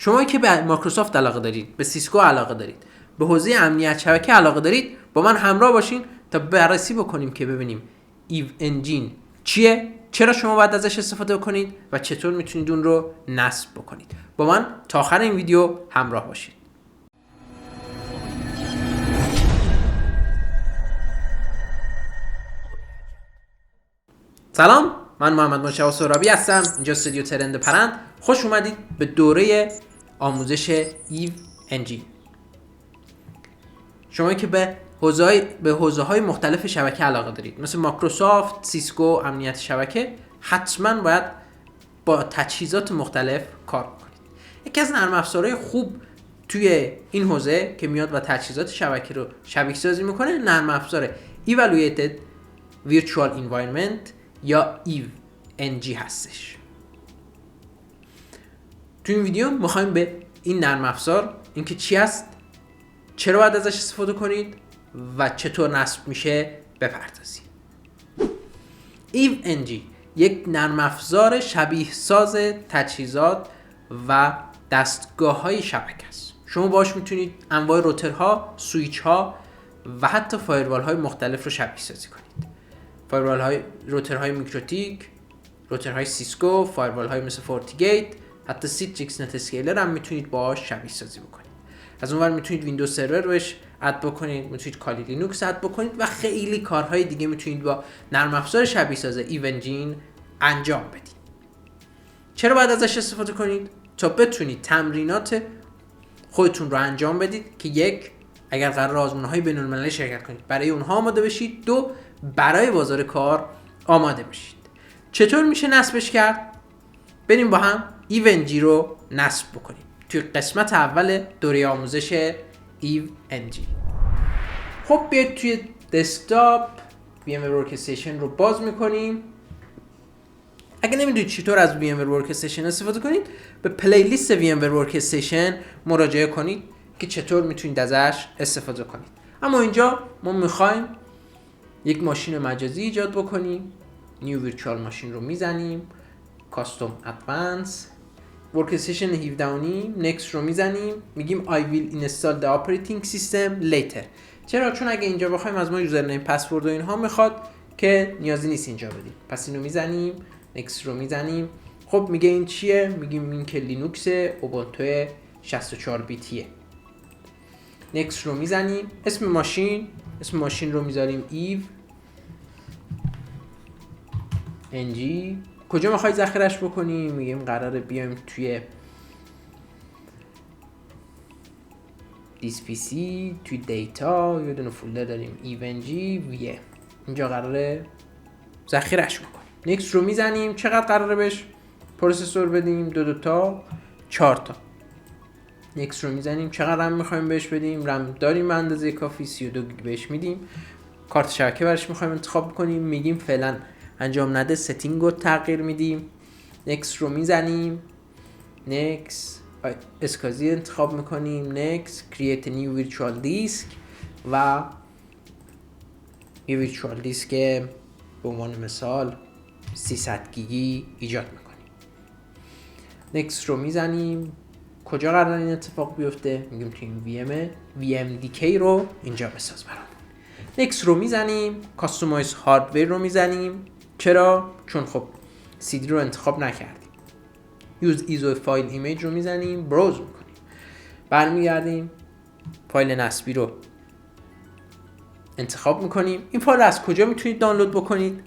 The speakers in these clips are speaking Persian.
شما که به مایکروسافت علاقه دارید، به سیسکو علاقه دارید، به حوزه امنیت شبکه علاقه دارید، با من همراه باشین تا بررسی بکنیم که ببینیم ایو انجین چیه، چرا شما باید ازش استفاده کنید و چطور میتونید اون رو نصب بکنید. با من تا آخر این ویدیو همراه باشید. سلام، من محمد مشتاق سهرابی هستم. اینجا استودیو ترند پرند. خوش اومدید به دوره آموزش ایو انجین. شما که به حوزه‌های مختلف شبکه علاقه دارید، مثل مایکروسافت، سیسکو، امنیت شبکه، حتما باید با تجهیزات مختلف کار کنید. یکی از نرم افزارهای خوب توی این حوزه که میاد و تجهیزات شبکه رو شبیه سازی میکنه، نرم افزار Evaluated Virtual Environment یا EVE-NG هستش. تو این ویدیو میخوایم به این نرم افزار، اینکه چی هست، چرا باید ازش استفاده کنید و چطور نصب میشه بپردازیم. EVE-NG یک نرم افزار شبیه ساز تجهیزات و دستگاه‌های شبکه است. شما باهاش میتونید انواع روترها، سویچ‌ها و حتی فایروال‌های مختلف رو شبیه سازی کنید. روترهای میکروتیک، روترهای سیسکو، فایروال‌های مثل فورتیگیت، حتی سیتریکس نت اسکیلر هم میتونید باهاش شبیه سازی بکنید. از اونور میتونید ویندوز سرور روش اد بکنید، میتونید کالی لینوکس اد بکنید و خیلی کارهای دیگه میتونید با نرم افزار شبیه ساز ایو انجین انجام بدید. چرا باید ازش استفاده کنید؟ تا بتونید تمرینات خودتون رو انجام بدید که یک، اگر قرار آزمون‌های بین‌المللی شرکت کنید، برای اونها آماده بشید. دو، برای بازار کار آماده بشید. چطور میشه نصبش کرد؟ بریم با هم ایو انجین رو نصب بکنیم توی قسمت اول دوره آموزش ایو انجین. خب بیاید توی دسکتاپ VMware Workstation رو باز میکنیم. اگه نمیدونید چطور از VMware Workstation استفاده کنید، به پلیلیست VMware Workstation مراجعه کنید که چطور میتونید ازش استفاده کنید. اما اینجا ما میخوایم یک ماشین مجازی ایجاد بکنیم. نیو ویرچوال ماشین رو میزنیم، کاستوم ادوانس، ورکستیشن 17 نکست رو میزنیم، میگیم I will install the operating system later. چرا؟ چون اگه اینجا بخوایم از ما یوزرنیم، پسورد و اینها میخواد که نیازی نیست اینجا بدیم. پس اینو میزنیم، نکست رو میزنیم. خب میگه این چیه؟ میگیم این که لینوکس اوبونتو 64 بیتیه. نکست رو میزنیم. اسم ماشین رو میذاریم ایو انجی. کجا میخوای ذخیرش بکنیم؟ میگیم قراره بیایم توی دیس پی سی، توی دیتا یه دونه فولدر داریم ایو انجی ویه، اینجا قراره ذخیرش بکنیم. نکست رو میزنیم. چقدر قراره بهش پروسسور بدیم؟ 2 تا 4 تا. نکست رو میزنیم. چقدر رم میخوایم بهش بدیم؟ رم داریم به اندازه کافی، 32 گیگ بهش میدیم. کارت شبکه برش میخوایم انتخاب کنیم، میگیم فعلا انجام نده، ستینگ رو تغییر میدیم. نکست رو میزنیم. نکست اسکازی انتخاب میکنیم. نکست کرییت نیو ویرچوال دیسک و یه ویرچوال دیسک به عنوان مثال 300 گیگی ایجاد میکنیم. نکست رو میزنیم. کجا قرار این اتفاق بیفته؟ میگیم توی این VMDK رو اینجا بساز برام. نکست رو میزنیم. کاستومایز هاردور رو میزنیم. چرا؟ چون خب CD رو انتخاب نکردیم. یوز ایزو فایل ایمیج رو میزنیم. براوز میکنیم. برمیگردیم. فایل نصبی رو انتخاب میکنیم. این فایل از کجا میتونید دانلود بکنید؟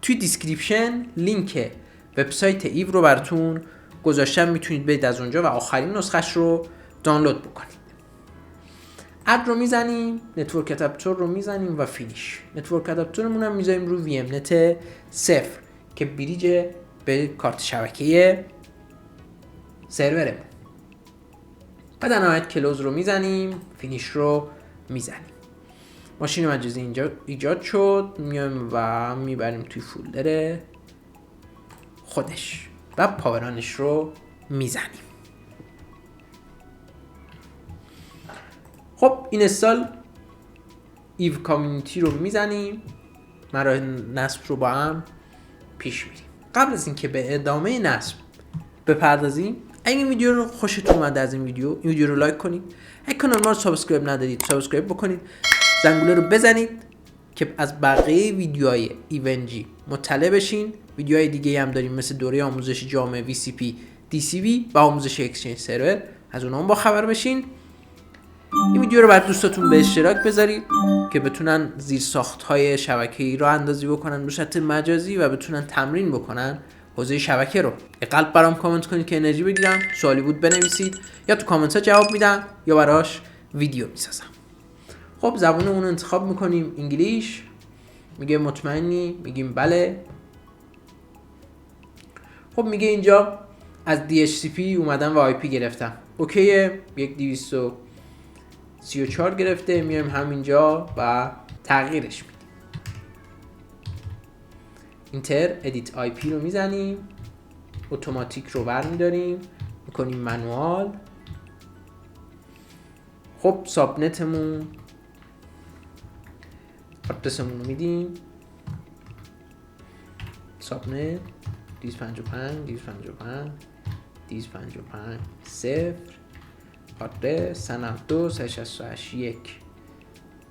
توی دیسکریپشن لینک وبسایت ایو رو براتون گذاشتم، میتونید برید از اونجا و آخرین نسخش رو دانلود بکنید. اد رو میزنیم. نتورک ادپتور رو میزنیم و فینیش. نتورک ادپتورمون هم میذاریم رو وی ام نت 0 که بریج به کارت شبکه سرورمون. بعد نهایت کلوز رو میزنیم. فینیش رو میزنیم. ماشین مجازی اینجا ایجاد شد. میایم و میبریم توی فولدر خودش و پاورانش رو میزنیم. خب این استال ایو کامیونیتی رو میزنیم. مراحل نصب رو با هم پیش میریم. قبل از اینکه به ادامه نصب بپردازیم، اگه این ویدیو رو خوشتون اومد از این ویدیو رو لایک کنید. اگه کانال ما رو سابسکرایب ندارید سابسکرایب بکنید، زنگوله رو بزنید که از بقیه ویدیوهای ایونجی مطلع بشین. ویدیوهای دیگه هم داریم مثل دوره آموزش جامع VCP DCV و آموزش اکسچنج سرور، از اونها با خبر بشین. این ویدیو رو برای دوستاتون به اشتراک بذارید که بتونن زیرساخت‌های شبکه‌ای رو اندازی بکنن به صورت مجازی و بتونن تمرین بکنن حوزه شبکه رو. یه قلب برام کامنت کنید که انرژی بگیرم، سوالی بود بنویسید یا تو کامنت ها جواب میدم یا براش ویدیو میسازم. خب زبان اون انتخاب میکنیم انگلیش. میگه مطمئنی؟ میگیم بله. خب میگه اینجا از DHCP اومدم و IP گرفتم. اوکیه، 1234 گرفته، میایم همینجا و تغییرش میدیم. اینتر ادیت IP رو میزنیم، اتوماتیک رو برمیداریم، میکنیم منوال. خب سابنتمون آدرسمون رو میدیم، سابنت 255 0 آدرس سنف 2 368 1.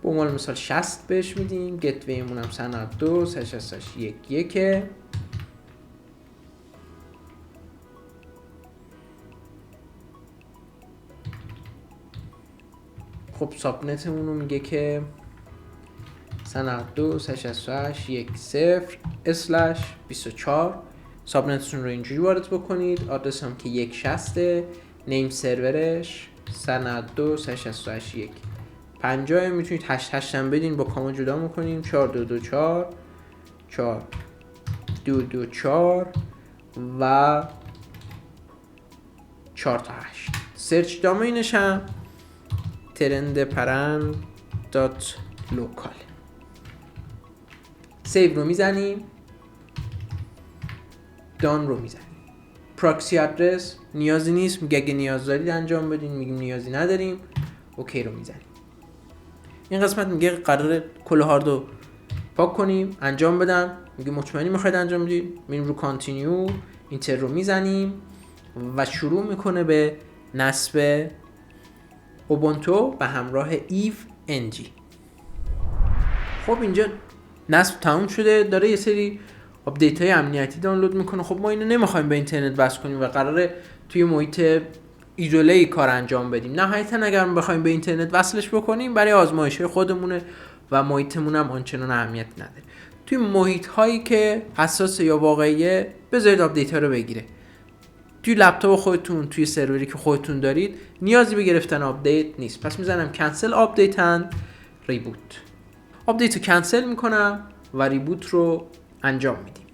به عنوان مثال 60 بهش میدیم. گتویمون هم سنف 2 368 1 1. خب سابنتمون رو میگه که سنف 2 368 1 0 /24. سابنتتون رو اینجوری وارد بکنید. آدرس هم که 160. نیم سرورش سنف 2 368 1 50. میتونید 8 هم بدین، با کاما جدا میکنیم. 4224 4224 و 4 تا 8. سرچ دامینش هم trendparent.local. سیو رو میزنیم، دان رو میزنیم. پراکسی آدرس نیازی نیست، میگه اگه نیاز دارید انجام بدین، میگیم نیازی نداریم. اوکی رو میزنیم. این قسمت میگه قراره کل هاردو پاک کنیم، انجام بدم. میگه مطمئنی میخواید انجام بدید، میریم رو کانتینیو، اینتر رو میزنیم و شروع میکنه به نصب اوبونتو به همراه ایو NG. خب اینجا نصب تموم شده، داره یه سری آپدیت های امنیتی دانلود میکنه. خب ما اینو نمیخوایم به اینترنت وصل کنیم و قراره توی محیط ایزوله کار انجام بدیم. نهایتا اگر بخوایم به اینترنت وصلش بکنیم برای آزمایش خودمونه و محیطمون هم آنچنان اهمیتی نداره. توی محیط هایی که حساس یا واقعیه بذارید آپدیت ها رو بگیره. توی لپتاپ خودتون، توی سروری که خودتون دارید نیازی به گرفتن آپدیت نیست. پس میزنم کنسل آپدیت اند ریبوت. آپدیت رو کنسل میکنم و ریبوت رو انجام میدیم.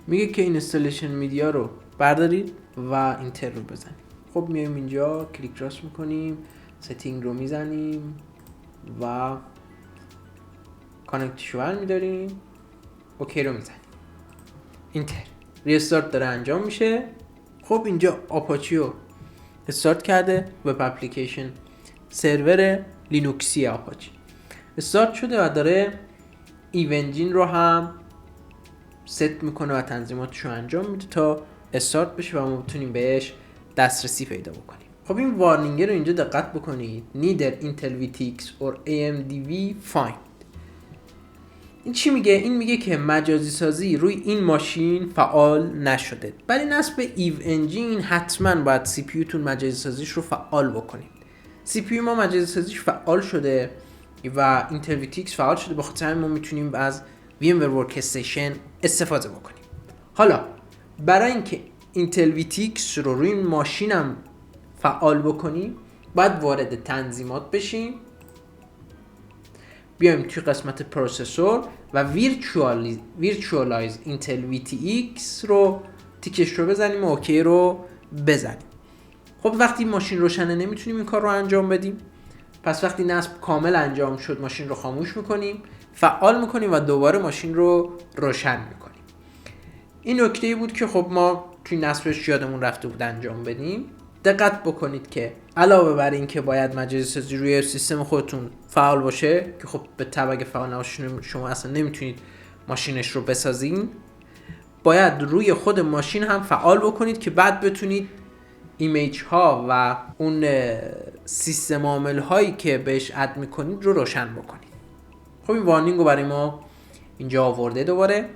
میگه که اینستالیشن میدیا رو بردارید و اینتر رو بزنید. خب میایم اینجا کلیک راست میکنیم، ستینگ رو میزنیم و کانکتشو برمیداریم، اوکی رو میزنیم. اینتر ریستارت داره انجام میشه. خب اینجا آپاچی رو استارت کرده، وب اپلیکیشن سرور لینوکسی آپاچی استارت شده و داره ایو انجین رو هم ست میکنه و تنظیماتش رو انجام میده تا استارت بشه و ما بتونیم بهش دسترسی پیدا بکنیم. خب این وارنینگ رو اینجا دقت بکنید. neither Intel VTX or AMD V find. این چی میگه؟ این میگه که مجازی سازی روی این ماشین فعال نشده. برای نصب ایو انجین حتما باید سی پی تون مجازی سازیش رو فعال بکنید. سی پی ما مجازی سازیش فعال شده و اینتل VTX فعال شده، بخاطر همین ما میتونیم از VMware Workstation استفاده بکنیم. حالا برای اینکه اینتل VTX رو روی این ماشینم فعال بکنیم باید وارد تنظیمات بشیم، بیایم توی قسمت پروسسور و ویرچوالایز اینتل VTX رو تیکش رو بزنیم و اوکی رو بزنیم. خب وقتی ماشین روشنه نمیتونیم این کار رو انجام بدیم. پس وقتی نصب کامل انجام شد ماشین رو خاموش میکنیم، فعال میکنیم و دوباره ماشین رو روشن میکنیم. این نکته بود که خب ما توی نصبش یادمون رفته بود انجام بدیم. دقت بکنید که علاوه بر این که باید مجازی سازی روی سیستم خودتون فعال باشه که خب به تبع اگه فعال نباشه شما اصلا نمیتونید ماشینش رو بسازین، باید روی خود ماشین هم فعال بکنید که بعد بتونید ایمیج ها و اون سیستم عامل هایی که بهش اد میکنید رو روشن بکنید. خب این وارنینگ رو برای ما اینجا آورده دوباره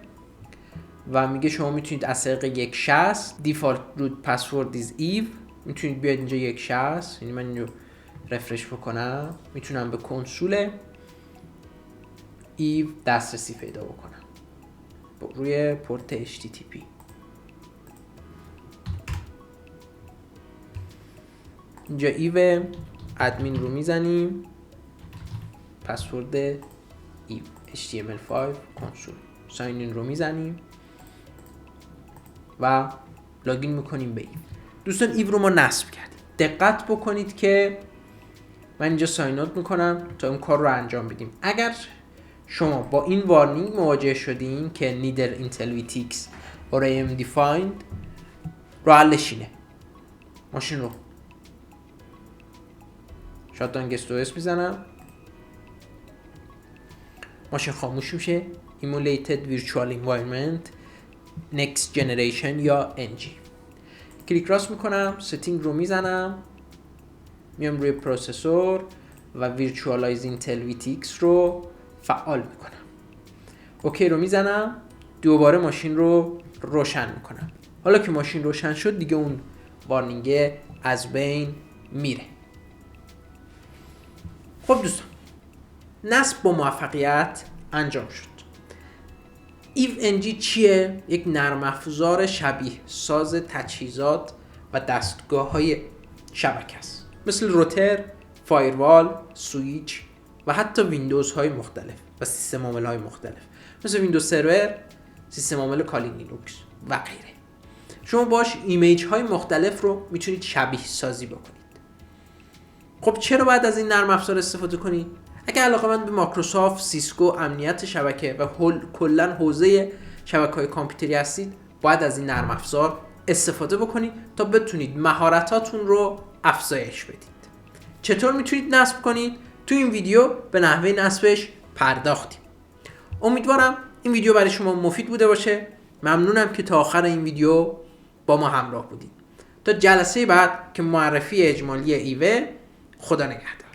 و میگه شما میتونید از طریق 160 دیفالت روت پسورد ایز ایو، میتونید بیاید اینجا 160، یعنی من اینجا رفرش بکنم میتونم به کنسول ایو دسترسی پیدا بکنم روی پورت HTTP. اینجا ایو ادمین رو میزنیم، پسورد ایو HTML5 کنسول، ساین این رو میزنیم و لاگین میکنیم به ایو. دوستان ایو رو ما نصب کردیم. دقت بکنید که من اینجا ساین اوت میکنم تا این کار رو انجام بدیم. اگر شما با این وارنینگ مواجه شدین که نیدر اینتل ویتیکس or AMD find، رو حلش اینه، ماشین رو شاتدان گست OS میزنم، ماشین خاموش میشه، Emulated Virtual Environment Next Generation یا NG. کلیک راست میکنم، ستینگ رو میزنم، میام روی پروسسور و Virtualize Intel VTX رو فعال میکنم. اوکی رو میزنم، دوباره ماشین رو روشن میکنم. حالا که ماشین روشن شد دیگه اون وارنینگ از بین میره. خب دوستان، نصب با موفقیت انجام شد. EVE-NG چیه؟ یک نرم افزار شبیه ساز تجهیزات و دستگاه های شبکه است، مثل روتر، فایروال، سویچ و حتی ویندوز های مختلف و سیستم عامل های مختلف مثل ویندوز سرور، سیستم عامل کالی لینوکس و غیره. شما باش ایمیج های مختلف رو میتونید شبیه سازی بکنید. خب چرا باید از این نرم افزار استفاده کنید؟ اگه علاقه‌مند به مایکروسافت، سیسکو، امنیت شبکه و کلا حوزه شبکه‌های کامپیوتری هستید، باید از این نرم افزار استفاده بکنید تا بتونید مهارتاتون رو افزایش بدید. چطور میتونید نصب کنید؟ تو این ویدیو به نحوه نصبش پرداختیم. امیدوارم این ویدیو برای شما مفید بوده باشه. ممنونم که تا آخر این ویدیو با ما همراه بودید. تا جلسه بعد که معرفی اجمالی ایوه، خدا نگهدار.